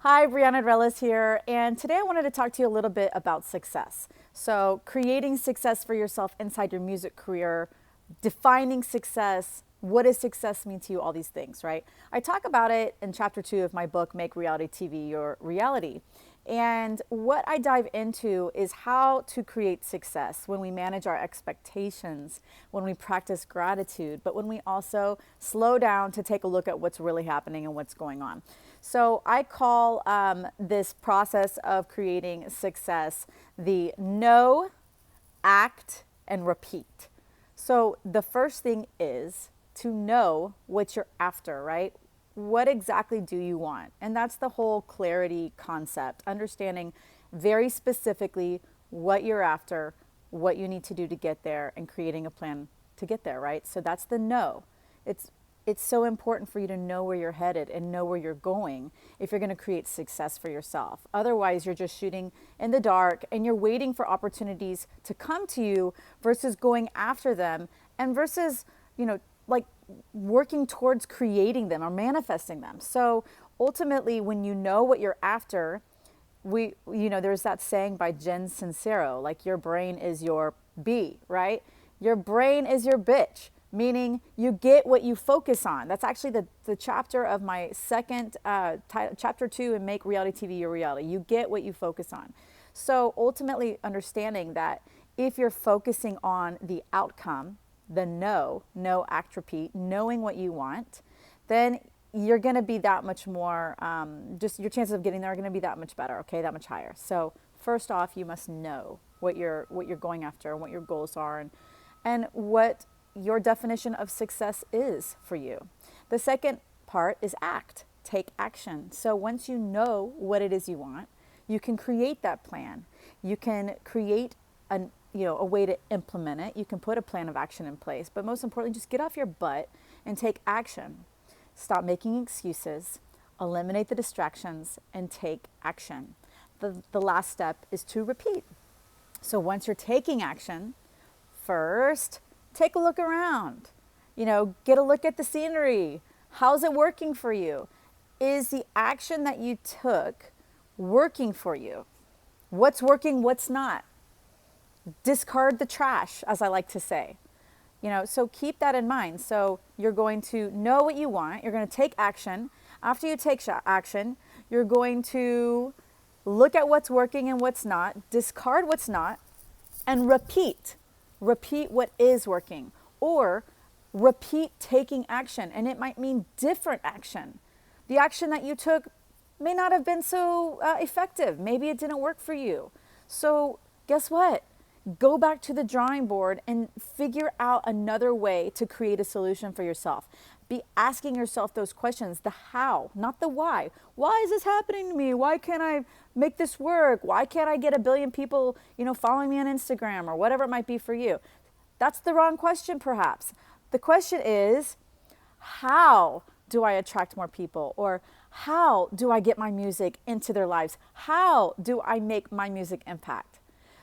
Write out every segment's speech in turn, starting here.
Hi, Brianna Ruelas here, and today I wanted to talk to you a little bit about success. So, creating success for yourself inside your music career, defining success, what does success mean to you, all these things, right? I talk about it in chapter 2 of my book, Make Reality TV Your Reality. And what I dive into is how to create success when we manage our expectations, when we practice gratitude, but when we also slow down to take a look at what's really happening and what's going on. So I call this process of creating success the know, act, and repeat. So the first thing is to know what you're after, right? What exactly do you want? And that's the whole clarity concept, understanding very specifically what you're after, what you need to do to get there, and creating a plan to get there, right? So that's the know. It's so important for you to know where you're headed and know where you're going if you're going to create success for yourself. Otherwise, you're just shooting in the dark and you're waiting for opportunities to come to you versus going after them and versus, like working towards creating them or manifesting them. So ultimately, when you know what you're after, there's that saying by Jen Sincero, like your brain is your bee, right? Your brain is your bitch, meaning you get what you focus on. That's actually the chapter of my second, chapter 2 in Make Reality TV Your Reality. You get what you focus on. So ultimately understanding that if you're focusing on the outcome, the know, act, repeat, knowing what you want, then you're going to be that much more, just your chances of getting there are going to be that much better, okay, that much higher. So first off, you must know what you're going after and what your goals are and what your definition of success is for you. The second part is act, take action. So once you know what it is you want, you can create that plan. You can create a way to implement it. You can put a plan of action in place, but most importantly, just get off your butt and take action. Stop making excuses, eliminate the distractions, and take action. The last step is to repeat. So once you're taking action, first, take a look around. Get a look at the scenery. How's it working for you? Is the action that you took working for you? What's working, what's not? Discard the trash, as I like to say. So keep that in mind. So you're going to know what you want. You're going to take action. After you take action, you're going to look at what's working and what's not, discard what's not, and repeat. Repeat what is working, or repeat taking action. And it might mean different action. The action that you took may not have been so effective. Maybe it didn't work for you. So guess what? Go back to the drawing board and figure out another way to create a solution for yourself. Be asking yourself those questions, the how, not the why. Why is this happening to me? Why can't I make this work? Why can't I get 1 billion people, following me on Instagram or whatever it might be for you? That's the wrong question, perhaps. The question is, how do I attract more people? Or how do I get my music into their lives? How do I make my music impact?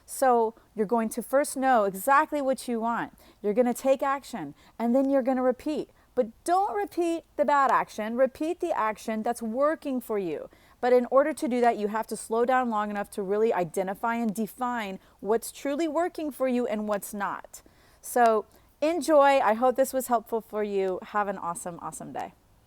So you're going to first know exactly what you want. You're going to take action, and then you're going to repeat. But don't repeat the bad action. Repeat the action that's working for you. But in order to do that, you have to slow down long enough to really identify and define what's truly working for you and what's not. So enjoy. I hope this was helpful for you. Have an awesome, awesome day.